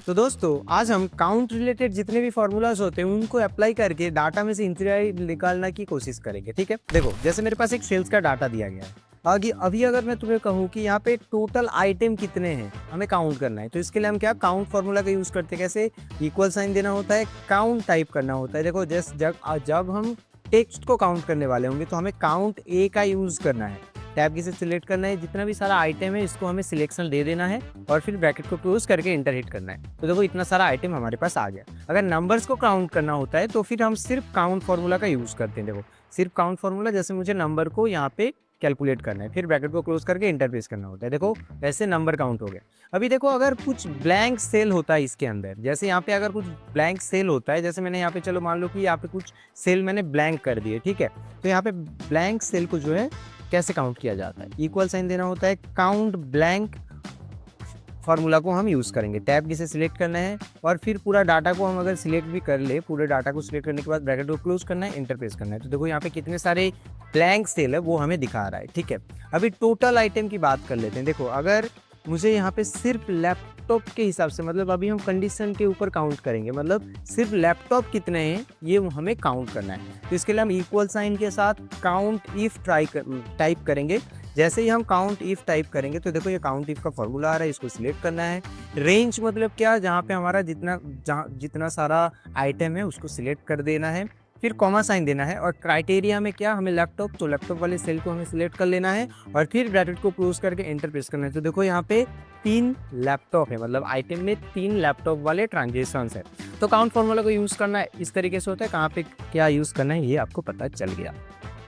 तो दोस्तों आज हम काउंट रिलेटेड जितने भी फॉर्मूलाज होते हैं उनको अप्लाई करके डाटा में से इंटीजर निकालने की कोशिश करेंगे। ठीक है, देखो जैसे मेरे पास एक सेल्स का डाटा दिया गया है। आगे अभी अगर मैं तुम्हें कहूँ कि यहाँ पे टोटल आइटम कितने हैं हमें काउंट करना है, तो इसके लिए हम क्या काउंट फॉर्मूला का यूज करते हैं। कैसे? इक्वल साइन देना होता है, काउंट टाइप करना होता है। देखो जब हम टेक्स्ट को काउंट करने वाले होंगे तो हमें काउंट ए का यूज करना है। टैब की से सिलेक्ट करना है, जितना भी सारा आइटम है इसको हमें सिलेक्शन दे देना है और फिर ब्रैकेट को क्लोज करके इंटर हिट करना है। तो देखो इतना सारा आइटम हमारे पास आ गया। अगर नंबर्स को काउंट करना होता है तो फिर हम सिर्फ काउंट फार्मूला का यूज करते हैं। देखो सिर्फ काउंट फार्मूला, जैसे मुझे नंबर को यहाँ पे कैलकुलेट करना है, फिर ब्रैकेट को क्लोज करके इंटर प्रेस करना होता है। देखो ऐसे नंबर काउंट हो गया। अभी देखो अगर कुछ ब्लैंक सेल होता है इसके अंदर, जैसे यहाँ पे अगर कुछ ब्लैंक सेल होता है, जैसे मैंने यहाँ पे चलो मान लो कि यहाँ पे कुछ सेल मैंने ब्लैंक कर दिए। ठीक है, तो यहाँ पे ब्लैंक सेल को जो है कैसे काउंट किया जाता है, इक्वल साइन देना होता है, काउंट ब्लैंक फार्मूला को हम यूज़ करेंगे। टैब की से सिलेक्ट करना है और फिर पूरा डाटा को हम अगर सिलेक्ट भी कर ले, पूरे डाटा को सिलेक्ट करने के बाद ब्रैकेट को क्लोज करना है, इंटर प्रेस करना है। तो देखो यहाँ पे कितने सारे ब्लैंक सेल है वो हमें दिखा रहा है। ठीक है, अभी टोटल आइटम की बात कर लेते हैं। देखो अगर मुझे यहाँ पे सिर्फ लैपटॉप के हिसाब से, मतलब अभी हम कंडीशन के ऊपर काउंट करेंगे, मतलब सिर्फ लैपटॉप कितने हैं ये हमें काउंट करना है। तो इसके लिए हम इक्वल साइन के साथ काउंट इफ टाइप करेंगे। जैसे ही हम काउंट इफ टाइप करेंगे तो देखो ये काउंट इफ का फॉर्मूला आ रहा है, इसको सिलेक्ट करना है। रेंज मतलब क्या, जहाँ पे हमारा जितना सारा आइटम है उसको सिलेक्ट कर देना है, फिर कॉमा साइन देना है। और क्राइटेरिया में क्या, हमें लैपटॉप, तो लैपटॉप वाले सेल को हमें सिलेक्ट कर लेना है और फिर ब्रैकेट को क्लोज करके एंटर प्रेस करना है। तो देखो यहाँ पे 3 लैपटॉप है, मतलब आइटम में 3 लैपटॉप वाले ट्रांजेक्शंस है। तो काउंट फॉर्मूला को यूज़ करना इस तरीके से होता है। कहाँ पे क्या यूज़ करना है ये आपको पता चल गया।